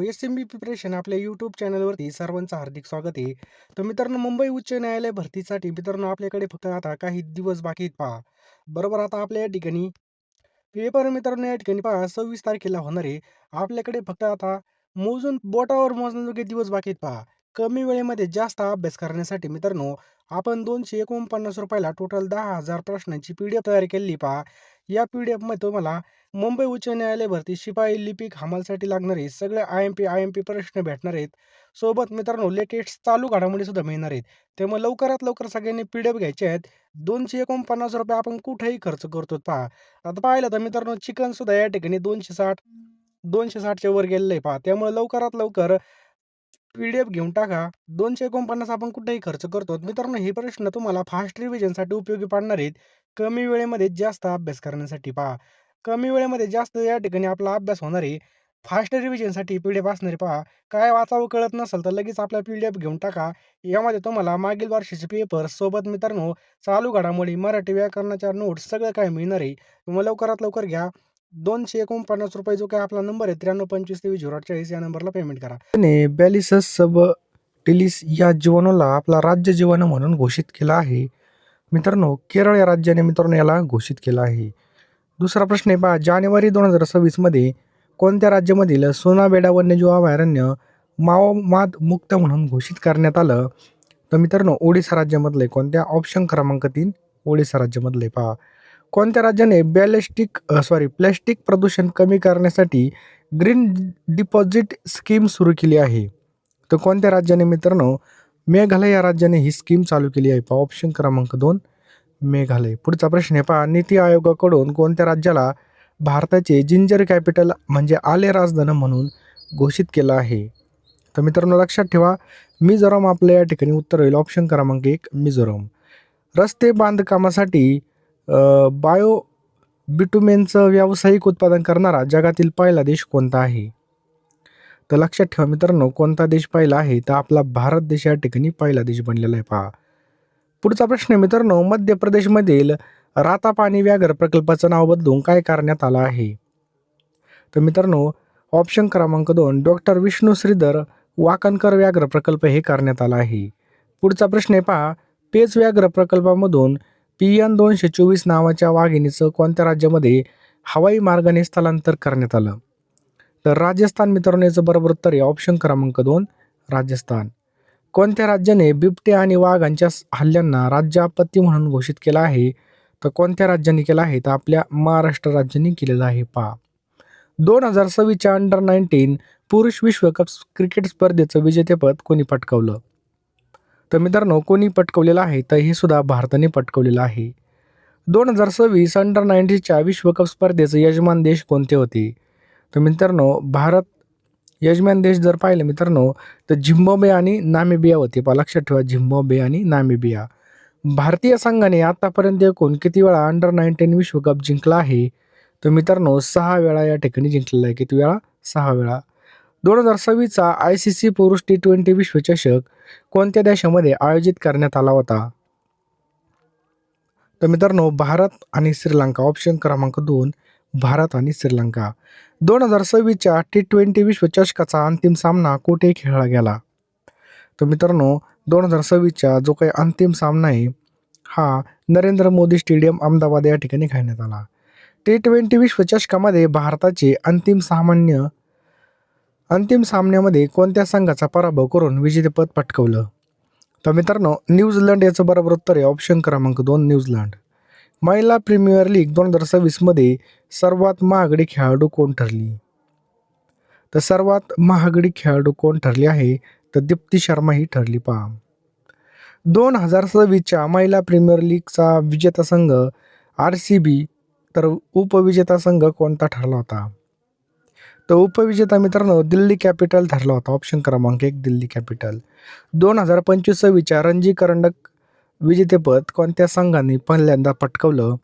एस-एम-बी preparation आपल्या YouTube चॅनलवरती सर्वांचं हार्दिक स्वागत आहे. तर मित्रांनो, मुंबई उच्च न्यायालय भरतीसाठी मित्रांनो आपल्याकडे फक्त आता काही दिवस बाकी आहेत पहा. बरोबर, आता आपल्या या ठिकाणी पेपर मित्रांनो या ठिकाणी पहा 26 तारखेला होणार आहे. आपल्याकडे फक्त आता मोजून बोटावर मोजण्याजोगे दिवस बाकी आहेत पहा. कमी वेळेमध्ये जास्त अभ्यास करण्यासाठी मित्रांनो आपण ₹249 ला टोटल 10,000 प्रश्नांची PDF तयार केलेली पहा. या PDFमध्ये तुम्हाला मुंबई उच्च न्यायालय भरती शिपाई, लिपिक, हमालसाठी लागणारे सगळे IMP प्रश्न भेटणार आहेत. सोबत मित्रांनो लेटेस्ट चालू घडामोडी सुद्धा मिळणार आहेत. त्यामुळे लवकरात लवकर सगळ्यांनी PDF घ्यायचे आहेत. ₹249 आपण कुठेही खर्च करतो पहा. आता पाहिलं तर मित्रांनो चिकन सुद्धा या ठिकाणी 260च्या वर गेलेलं आहे पहा. त्यामुळे लवकरात लवकर PDF घेऊन टाका. 249 आपण कुठेही खर्च करतो. मित्रांनो हे प्रश्न तुम्हाला फास्ट रिव्हिजनसाठी उपयोगी पडणार आहेत. कमी वेळेमध्ये जास्त अभ्यास करण्यासाठी पहा. कमी वेळेमध्ये जास्त या ठिकाणी आपला अभ्यास होणार आहे. फास्ट रिव्हिजनसाठी PDF असणार आहे पहा. काय वाचावं कळत नसेल तर लगेच आपला PDF घेऊन टाका. यामध्ये तुम्हाला मागील वर्षाचे पेपर सोबत मित्रांनो चालू घडामोडी, मराठी व्याकरणाच्या नोट्स सगळं काही मिळणार आहे. मग लवकरात लवकर घ्या. ₹249 जो काही आपला नंबर आहे 9325230840 या नंबरला पेमेंट करा. त्याने बॅलिसस सबटिलिस या जीवाणूला आपला राज्य जीवाणू म्हणून घोषित केला आहे. मित्रांनो केरळ या राज्याने मित्रांनो याला घोषित केलं आहे. दुसरा प्रश्न आहे पहा, जानेवारी 2026 मध्ये कोणत्या राज्यामधील सोनाबेडा वन्यजीव अभयारण्य माओवाद मुक्त म्हणून घोषित करण्यात आलं? तर मित्रांनो ओडिशा राज्यामधले. कोणत्या? ऑप्शन क्रमांक 3 ओडिशा राज्यामधले पहा. कोणत्या राज्याने प्लॅस्टिक प्रदूषण कमी करण्यासाठी ग्रीन डिपॉझिट स्कीम सुरू केली आहे? तर कोणत्या राज्याने? मित्रांनो मेघालय या राज्याने ही स्कीम चालू केली आहे पहा. ऑप्शन क्रमांक 2 मेघालय. पुढचा प्रश्न आहे पहा, नीती आयोगाकडून कोणत्या राज्याला भारताचे जिंजर कॅपिटल म्हणजे आले राजधानी म्हणून घोषित केलं आहे? तर मित्रांनो लक्षात ठेवा, मिझोराम आपल्या या ठिकाणी उत्तर होईल. ऑप्शन क्रमांक 1 मिझोराम. रस्ते बांधकामासाठी बायो बिटुमेनचं व्यावसायिक उत्पादन करणारा जगातील पहिला देश कोणता आहे? तर लक्षात ठेवा मित्रांनो, कोणता देश पहिला आहे? तर आपला भारत देश या ठिकाणी पहिला देश बनलेला आहे पहा. पुढचा प्रश्न आहे मित्रांनो, मध्य प्रदेशमधील रातापानी व्याघ्र प्रकल्पाचं नाव बदलून काय करण्यात आलं आहे? तर मित्रांनो ऑप्शन क्रमांक 2 डॉक्टर विष्णू श्रीधर वाकणकर व्याघ्र प्रकल्प हे करण्यात आला आहे. पुढचा प्रश्न आहे पहा, पेच व्याघ्र प्रकल्पामधून PN 224 नावाच्या वाघिणीचं कोणत्या राज्यामध्ये हवाई मार्गाने स्थलांतर करण्यात आलं? तर राजस्थान मित्रांनो याचं बरोबर उत्तर आहे. ऑप्शन क्रमांक 2 राजस्थान. कोणत्या राज्याने बिबटे आणि वाघांच्या हल्ल्यांना राज्य आपत्ती म्हणून घोषित केलं आहे? तर कोणत्या राज्याने केलं आहे? तर आपल्या महाराष्ट्र राज्याने केलेलं आहे पहा. 2026च्या अंडर-19 पुरुष विश्वकप क्रिकेट स्पर्धेचं विजेतेपद कोणी पटकावलं? तर मित्रांनो कोणी पटकावलेलं आहे? तर हे सुद्धा भारताने पटकावलेलं आहे. 2026 अंडर-19च्या विश्वकप स्पर्धेचे यजमान देश कोणते होते? तर मित्रांनो भारत यजमान देश जर पाहिलं मित्रांनो तर झिम्बाब्वे आणि नामिबिया होते पहा. लक्षात ठेवा, झिम्बाब्वे आणि नामिबिया. भारतीय संघाने आतापर्यंत एकूण किती वेळा अंडर-19 विश्वकप जिंकला आहे? तर मित्रांनो 6 वेळा या ठिकाणी जिंकलेला आहे. किती वेळा? 6 वेळा. 2026चा ICC पुरुष T20 विश्वचषक कोणत्या देशामध्ये आयोजित करण्यात आला होता? तर मित्रांनो भारत आणि श्रीलंका. ऑप्शन क्रमांक 2 भारत आणि श्रीलंका. 2026च्या T20 विश्वचषकाचा अंतिम सामना कुठे खेळला गेला? तर मित्रांनो 2026चा जो काही अंतिम सामना आहे हा नरेंद्र मोदी स्टेडियम अहमदाबाद या ठिकाणी खेळण्यात आला. T20 विश्वचषकामध्ये भारताचे अंतिम सामन्यामध्ये कोणत्या संघाचा पराभव करून विजेतेपद पटकावलं? तर मित्रांनो न्यूझीलंड याचं बरोबर उत्तर आहे. ऑप्शन क्रमांक 2 न्यूझीलंड. महिला प्रीमियर लीग 2026 मध्ये सर्वात महागडी खेळाडू कोण ठरली? तर सर्वात महागडी खेळाडू कोण ठरली आहे? तर दीप्ती शर्मा ही ठरली पहा. 2026च्या महिला प्रीमियर लीगचा विजेता संघ RCB, तर उपविजेता संघ कोणता ठरला होता? तर उपविजेता मित्रांनो दिल्ली कॅपिटल ठरला होता. ऑप्शन क्रमांक 1 दिल्ली कॅपिटल. 2025च्या रणजी करंडक विजेतेपद कोणत्या संघाने पहिल्यांदा पटकावलं?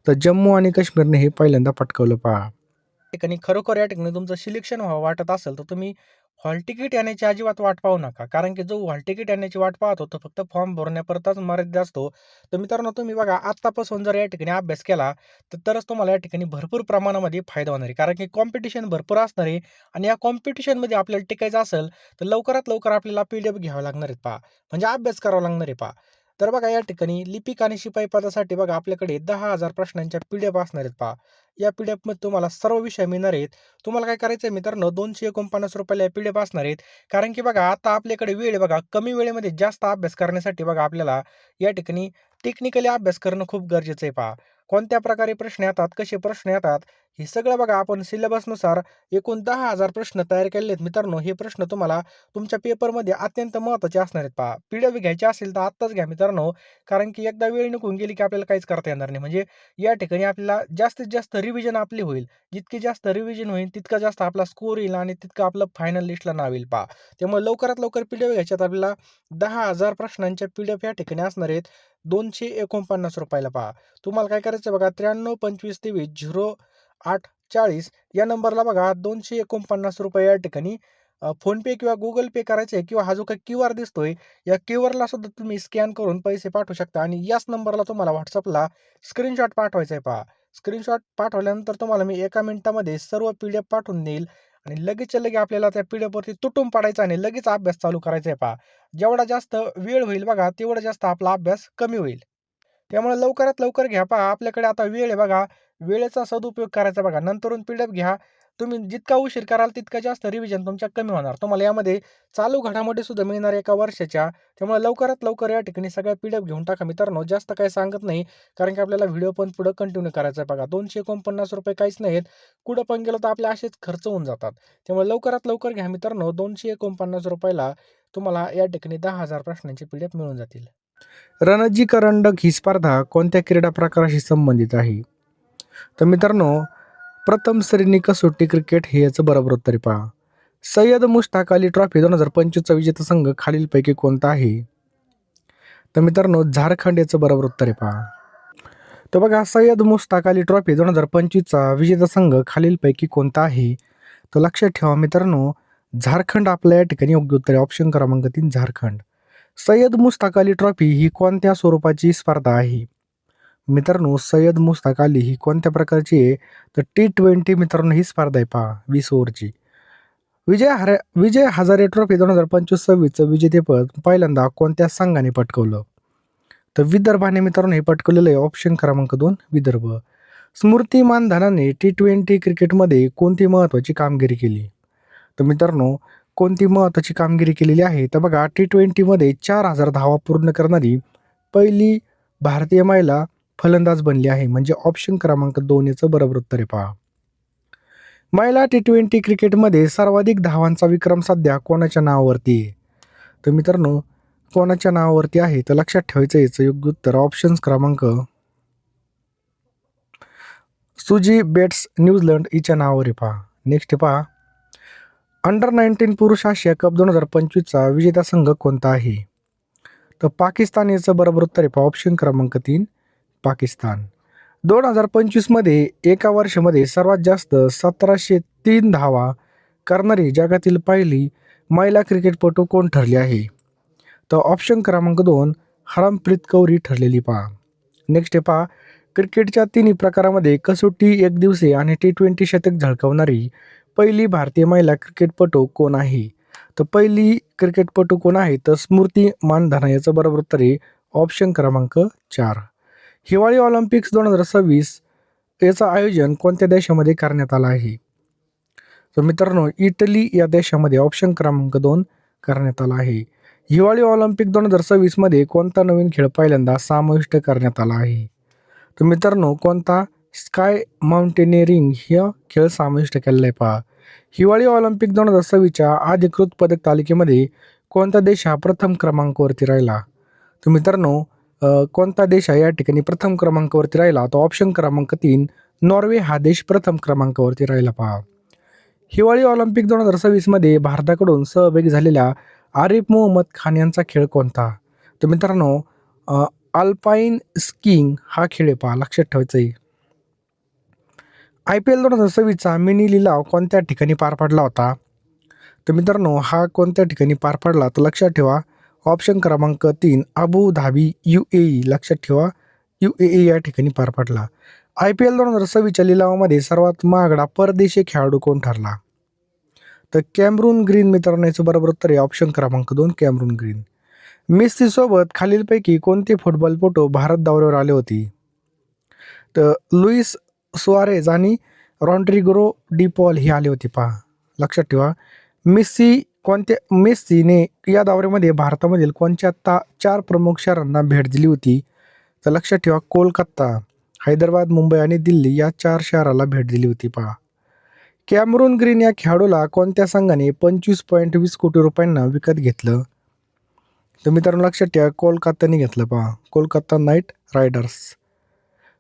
तर जम्मू आणि काश्मीरने हे पहिल्यांदा पटकावलं पहा. ठिकाणी खरोखर या ठिकाणी तुमचं सिलेक्शन व्हावं वाटत असेल तर तुम्ही हॉल तिकीट येण्याची अजिबात वाट पाहू नका. कारण की जो हॉल तिकीट येण्याची वाट पाहतो, तो फक्त फॉर्म भरण्यापुरताच मर्यादित असतो. तर मित्रांनो, तुम्ही बघा आत्तापासून जर या ठिकाणी अभ्यास केला, तरच तुम्हाला या ठिकाणी भरपूर प्रमाणामध्ये फायदा होणार आहे. कारण की कॉम्पिटिशन भरपूर असणार आहे आणि या कॉम्पिटिशनमध्ये आपल्याला टिकायचं असेल, तर लवकरात लवकर आपल्याला पी-डी-एफ घ्यावे लागणार आहेत पहा. म्हणजे अभ्यास करावा लागणार आहे पहा. तर बघा या ठिकाणी लिपिक आणि शिपाई पदासाठी बघा आपल्याकडे 10,000 प्रश्नांच्या पी-डी-एफ असणार आहेत पहा. या पी-डी-एफमध्ये तुम्हाला सर्व विषय मिळणार आहेत. तुम्हाला काय करायचं आहे मित्रांनो, ₹249 या पी-डी-एफ असणार आहेत. कारण की बघा आता आपल्याकडे वेळ आहे बघा, कमी वेळेमध्ये जास्त अभ्यास करण्यासाठी बघा आपल्याला या ठिकाणी टेक्निकली अभ्यास करणं खूप गरजेचं आहे पहा. कोणत्या प्रकारे प्रश्न येतात, कसे प्रश्न येतात, हे सगळं बघा आपण सिलेबसनुसार एकूण 10,000 प्रश्न तयार केलेले आहेत मित्रांनो. हे प्रश्न तुम्हाला तुमच्या पेपरमध्ये अत्यंत महत्त्वाचे असणार आहेत पहा. पी-डी-एफ घ्यायची असेल तर आत्ताच घ्या मित्रांनो. कारण की एकदा वेळ निघून गेली की आपल्याला काहीच करता येणार नाही. म्हणजे या ठिकाणी आपल्याला जास्तीत जास्त रिव्हिजन आपली होईल. जितकी जास्त रिव्हिजन होईल, तितका जास्त आपला स्कोर येईल आणि तितकं आपलं फायनल लिस्टला नाव येईल पहा. त्यामुळे लवकरात लवकर पी-डी-एफ घ्यायच्यात आपल्याला 10,000 प्रश्नांच्या पी-डी-एफ या ठिकाणी असणार आहेत. ₹249 ला पहा. तुम्हाला काय करायचं बघा 9325230840 या नंबरला बघा ₹249 या ठिकाणी फोनपे किंवा Google पे करायचे किंवा हा जो काही क्यूआर दिसतोय, या क्यूआरला सुद्धा तुम्ही स्कॅन करून पैसे पाठवू शकता आणि याच नंबरला तुम्हाला WhatsAppला स्क्रीनशॉट पाठवायचा आहे पहा. स्क्रीनशॉट पाठवल्यानंतर तुम्हाला मी 1 मिनिटामध्ये सर्व पी-डी-एफ पाठवून देईल आणि लगेचच्या लगे आपल्याला त्या पी-डी-एफवरती तुटून पडायचं आणि लगेच अभ्यास चालू करायचा आहे पहा. जेवढा जास्त वेळ होईल बघा, तेवढा जास्त आपला अभ्यास कमी होईल. त्यामुळे लवकरात लवकर घ्या पहा. आपल्याकडे आता वेळ आहे बघा. वेळेचा सदुपयोग करायचा बघा. नंतरून पी-डी-एफ घ्या. तुम्ही जितका उशीर कराल तितका जास्त रिव्हिजन तुमच्या कमी होणार. तुम्हाला यामध्ये चालू घडामोडी सुद्धा मिळणार एका वर्षाच्या. त्यामुळे लवकरात लवकर या ठिकाणी सगळ्या पी-डी-एफ घेऊन टाका मित्रांनो. जास्त काही सांगत नाही. कारण की आपल्याला व्हिडिओ पण पुढे कंटिन्यू करायचा आहे बघा. ₹249 काहीच नाहीत. कुठं पण गेलो तर आपले असेच खर्च होऊन जातात. त्यामुळे लवकरात लवकर घ्या मित्रांनो. ₹249 ला तुम्हाला या ठिकाणी 10,000 प्रश्नांचे पी-डी-एफ मिळून जातील. रणजी करंडक ही स्पर्धा कोणत्या क्रीडा प्रकाराशी संबंधित आहे? तर मित्रांनो, प्रथम श्रेणी कसोटी क्रिकेट हे याचं बरोबर उत्तर आहे पहा. सय्यद मुश्ताक अली ट्रॉफी 2025चा विजेता संघ खालीलपैकी कोणता आहे? तर मित्रांनो, झारखंड याचं बरोबर उत्तर आहे पहा. तर बघा सय्यद मुश्ताक अली ट्रॉफी 2025चा विजेता संघ खालीलपैकी कोणता आहे? तर लक्षात ठेवा मित्रांनो, झारखंड आपल्या या ठिकाणी योग्य उत्तर आहे. ऑप्शन क्रमांक 3 झारखंड. सय्यद मुश्ताक अली ट्रॉफी ही कोणत्या स्वरूपाची स्पर्धा आहे? मित्रांनो, सय्यद मुश्ताक अली ही कोणत्या प्रकारची आहे? तर T20 मित्रांनो ही स्पर्धा आहे पहा 20 ओव्हरची. विजय हजारे ट्रॉफी 2025-26चं विजेतेपद पहिल्यांदा कोणत्या संघाने पटकावलं? तर विदर्भाने मित्रांनो हे पटकवलेलं आहे. ऑप्शन क्रमांक 2 विदर्भ. स्मृती मानधनाने T20 क्रिकेटमध्ये कोणती महत्त्वाची कामगिरी केली? तर मित्रांनो, कोणती महत्त्वाची कामगिरी केलेली आहे? तर बघा T20मध्ये 4,000 धावा पूर्ण करणारी पहिली भारतीय महिला फलंदाज बनली आहे. म्हणजे ऑप्शन क्रमांक 2 याचं बरोबर उत्तर आहे पहा. महिला T20 क्रिकेटमध्ये सर्वाधिक धावांचा विक्रम सध्या कोणाच्या नावावरती आहे? तर मित्रांनो, कोणाच्या नावावरती आहे? तर लक्षात ठेवायचं याचं योग्य उत्तर ऑप्शन्स क्रमांक सुजी बेट्स न्यूझीलंड हिच्या नावावर आहे पहा. नेक्स्ट पहा, अंडर 19 पुरुष आशिया कप 2025चा विजेता संघ कोणता आहे? तर पाकिस्तान याचं बरोबर उत्तर आहे पहा. ऑप्शन क्रमांक 3 पाकिस्तान. 2025मध्ये एका वर्षामध्ये सर्वात जास्त 1703 धावा करणारी जगातील पहिली महिला क्रिकेटपटू कोण ठरली आहे? तर ऑप्शन क्रमांक 2 हरमप्रीत कौर ही ठरलेली पहा. नेक्स्ट आहे पहा, क्रिकेटच्या तिन्ही प्रकारामध्ये कसोटी, एकदिवसीय आणि T20 शतक झळकावणारी पहिली भारतीय महिला क्रिकेटपटू कोण आहे? तर पहिली क्रिकेटपटू कोण आहे? तर स्मृती मानधना याचं बरोबर उत्तर आहे ऑप्शन क्रमांक 4. हिवाळी ऑलिम्पिक्स 2026 याचं आयोजन कोणत्या देशामध्ये करण्यात आलं आहे? तर मित्रांनो, इटली या देशामध्ये ऑप्शन क्रमांक 2 करण्यात आला आहे. हिवाळी ऑलिम्पिक 2026मध्ये कोणता नवीन खेळ पहिल्यांदा समाविष्ट करण्यात आला आहे? तर मित्रांनो, कोणता? स्काय माउंटेनिअरिंग हा खेळ समाविष्ट केलेला आहे पहा. हिवाळी ऑलिम्पिक 2026च्या अधिकृत पदक तालिकेमध्ये कोणता देश हा प्रथम क्रमांकावरती राहिला? तर मित्रांनो, कोणता देश आहे या ठिकाणी प्रथम क्रमांकावरती राहिला? तर ऑप्शन क्रमांक 3 नॉर्वे हा देश प्रथम क्रमांकावरती राहिला पहा. हिवाळी ऑलिम्पिक 2026मध्ये भारताकडून सहभागी झालेल्या आरिफ मोहम्मद खान यांचा खेळ कोणता? तर मित्रांनो, अल्पाईन स्कीइंग हा खेळ आहे पहा. लक्षात ठेवायचं आहे. IPL 2026चा मिनी लिलाव कोणत्या ठिकाणी पार पडला होता? तर मित्रांनो हा कोणत्या ठिकाणी पार पडला? तर लक्षात ठेवा ऑप्शन क्रमांक 3 अबू धाबी UAE. लक्षात ठेवा UAE या ठिकाणी पार पडला. IPL 2026च्या लिलावामध्ये सर्वात महागडा परदेशी खेळाडू कोण ठरला? तर कॅमरून ग्रीन मित्रांनो याचं बरोबर उत्तर आहे ऑप्शन क्रमांक 2 कॅमरून ग्रीन. मेस्सीसोबत खालीलपैकी कोणते फुटबॉलपटू भारत दौऱ्यावर आले होते? तर लुईस सुआरेझ आणि रॉड्रिगो डी पॉल हे आले होते पहा. लक्षात ठेवा मेस्सीने या दौऱ्यामध्ये भारतामधील कोणत्या 4 प्रमुख शहरांना भेट दिली होती? तर लक्षात ठेवा कोलकाता, हैदराबाद, मुंबई आणि दिल्ली या 4 शहराला भेट दिली होती पहा. कॅमरून ग्रीन या खेळाडूला कोणत्या संघाने 25.20 कोटी रुपयांना विकत घेतलं? तर मित्रांनो लक्षात ठेवा कोलकाताने घेतलं पहा कोलकाता नाईट रायडर्स.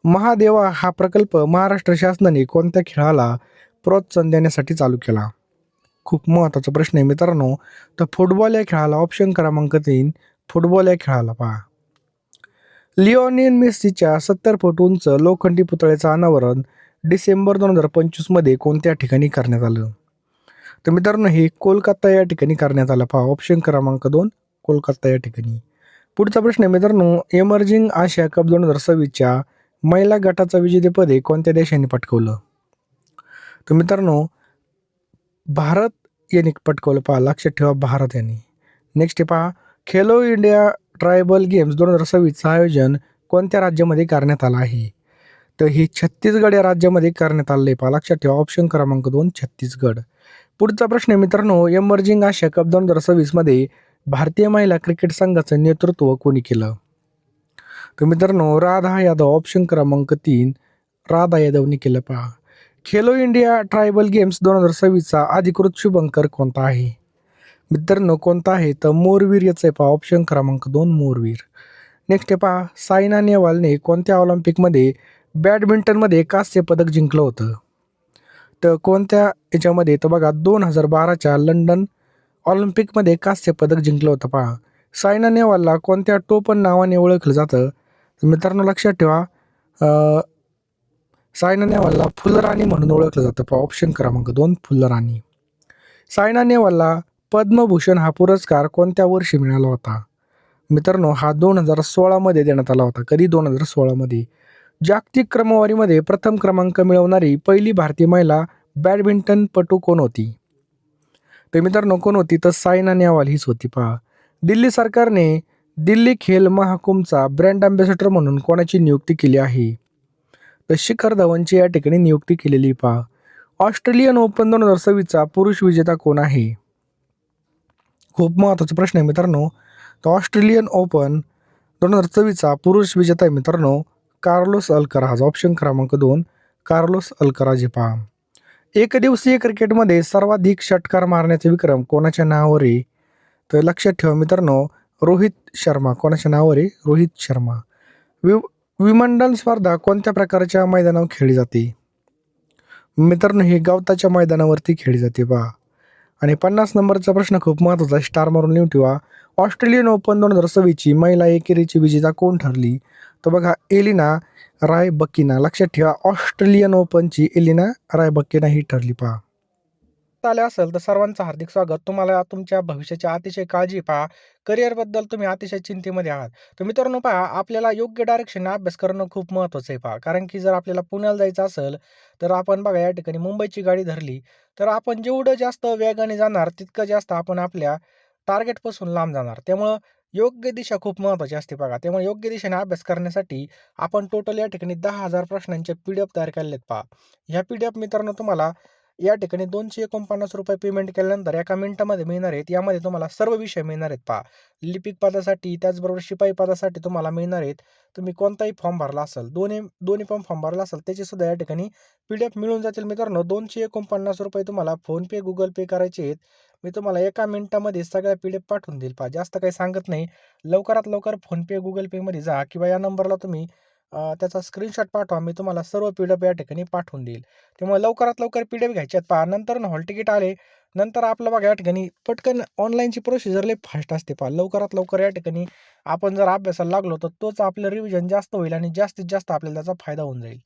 महादेवा हा प्रकल्प महाराष्ट्र शासनाने कोणत्या खेळाला प्रोत्साहन देण्यासाठी चालू केला? खूप महत्त्वाचा प्रश्न आहे मित्रांनो. तर फुटबॉल या खेळाला ऑप्शन क्रमांक 3 फुटबॉल या खेळाला पहा. लिओनेल मेस्सीच्या 70 फूट उंच लोखंडी पुतळ्याचं अनावरण डिसेंबर 2025 मध्ये कोणत्या ठिकाणी करण्यात आलं? तर मित्रांनो हे कोलकाता या ठिकाणी करण्यात आलं पहा ऑप्शन क्रमांक 2 कोलकाता या ठिकाणी. पुढचा प्रश्न आहे मित्रांनो एमर्जिंग आशिया कप 2026च्या महिला गटाचं विजेतेपद कोणत्या देशाने पटकावलं? तर मित्रांनो भारत यांनी पटकावलं पहा. लक्षात ठेवा भारत यांनी. नेक्स्ट आहे पहा खेलो इंडिया ट्रायबल गेम्स 2026चं आयोजन कोणत्या राज्यामध्ये करण्यात आलं आहे? तर हे छत्तीसगड या राज्यामध्ये करण्यात आलं आहे पहा. लक्षात ठेवा ऑप्शन क्रमांक 2 छत्तीसगड. पुढचा प्रश्न आहे मित्रांनो एमर्जिंग आशिया कप 2026 मध्ये भारतीय महिला क्रिकेट संघाचं नेतृत्व कोणी केलं? तर मित्रांनो राधा यादव ऑप्शन क्रमांक 3 राधा यादवनी केलं पहा. खेलो इंडिया ट्रायबल गेम्स 2026चा अधिकृत शुभंकर कोणता आहे? मित्रांनो कोणता आहे? तर मोरवीर याचं आहे पहा ऑप्शन क्रमांक 2 मोरवीर. नेक्स्ट आहे पहा सायना नेहवालने कोणत्या ऑलिम्पिकमध्ये बॅडमिंटनमध्ये कांस्य पदक जिंकलं होतं? तर कोणत्या याच्यामध्ये? तर बघा 2012च्या लंडन ऑलिम्पिकमध्ये कांस्य पदक जिंकलं होतं पहा. सायना नेहवालला कोणत्या टोपण नावाने ओळखलं जातं? तर मित्रांनो लक्षात ठेवा सायना नेहवालला फुलराणी म्हणून ओळखलं जातं पहा ऑप्शन क्रमांक 2 फुलराणी. सायना नेहवालला पद्मभूषण हा पुरस्कार कोणत्या वर्षी मिळाला होता? मित्रांनो हा 2016 मध्ये देण्यात आला होता. कधी? 2016 मध्ये. जागतिक क्रमवारीमध्ये प्रथम क्रमांक मिळवणारी पहिली भारतीय महिला बॅडमिंटनपटू कोण होती? तर मित्रांनो कोण होती? तर सायना नेहवाल हीच होती पहा. दिल्ली सरकारने दिल्ली खेल महाकुंभचा ब्रँड अँबॅसेडर म्हणून कोणाची नियुक्ती केली आहे? तर शिखर धवनची या ठिकाणी नियुक्ती केलेली पहा. ऑस्ट्रेलियन ओपन 2026चा पुरुष विजेता कोण आहे? खूप महत्त्वाचा प्रश्न आहे मित्रांनो. तर ऑस्ट्रेलियन ओपन 2024चा पुरुष विजेता आहे मित्रांनो कार्लोस अल्कराज ऑप्शन क्रमांक 2 कार्लोस अल्कराज हे पहा. एकदिवसीय क्रिकेटमध्ये सर्वाधिक षटकार मारण्याचा विक्रम कोणाच्या नावावर आहे? तर लक्षात ठेवा मित्रांनो रोहित शर्मा. कोणाच्या नावावर आहे? रोहित शर्मा. विम्बल्डन स्पर्धा कोणत्या प्रकारच्या मैदानावर खेळली जाते? मित्रांनो हे गवताच्या मैदानावरती खेळली जाते पहा. आणि 50 नंबरचा प्रश्न खूप महत्त्वाचा स्टार मारून लिहून ठेवा. ऑस्ट्रेलियन ओपन 2026ची महिला एकेरीची विजेता कोण ठरली? तर बघा एलिना रायबकिना. लक्षात ठेवा ऑस्ट्रेलियन ओपनची एलिना रायबकिना ही ठरली पहा. आले असेल तर सर्वांचं हार्दिक स्वागत. तुम्हाला तुमच्या भविष्याची अतिशय काळजी पहा. करिअरबद्दल तुम्ही अतिशय चिंतेमध्ये आहात. तर मित्रांनो पहा आपल्याला योग्य डायरेक्शनने अभ्यास करणं खूप महत्त्वाचं आहे पहा. कारण की जर आपल्याला पुण्याला जायचं असेल तर आपण बघा या ठिकाणी मुंबईची गाडी धरली तर आपण जेवढं जास्त वेगाने जाणार तितकं जास्त आपण आपल्या टार्गेटपासून लांब जाणार. त्यामुळं योग्य दिशा खूप महत्त्वाची असते बघा. त्यामुळे योग्य दिशेने अभ्यास करण्यासाठी आपण टोटल या ठिकाणी 10,000 प्रश्नांचे PDF तयार केलेत पहा. ह्या PDF मित्रांनो तुम्हाला या ठिकाणी ₹249 पेमेंट केल्यानंतर एका मिनिटामध्ये मिळणार आहेत. यामध्ये तुम्हाला सर्व विषय मिळणार आहेत पहा. लिपिक पदासाठी त्याचबरोबर शिपाई पदासाठी तुम्हाला मिळणार आहेत. तुम्ही कोणताही फॉर्म भरला असेल दोन्ही पण फॉर्म भरला असेल त्याचे सुद्धा या ठिकाणी PDF मिळून जातील मित्रांनो. ₹249 तुम्हाला फोनपे गुगल पे करायचे आहेत. मी तुम्हाला एका मिनिटामध्ये सगळ्या PDF पाठवून देईल पहा. जास्त काही सांगत नाही. लवकरात लवकर फोनपे गुगल पेमध्ये जा किंवा या नंबरला तुम्ही त्याचा स्क्रीनशॉट पाठवा. मी तुम्हाला सर्व PDF या ठिकाणी पाठवून देईल. त्यामुळे लवकरात लवकर PDF घ्यायचे आहेत पहा. नंतर हॉल तिकीट आले नंतर आपलं बघा या ठिकाणी पटकन ऑनलाईनची प्रोसिजर लई फास्ट असते पहा. लवकरात लवकर या ठिकाणी आपण जर अभ्यासाला लागलो तर तोच आपलं रिव्हिजन जास्त होईल आणि जास्तीत जास्त आपल्याला त्याचा फायदा होऊन जाईल.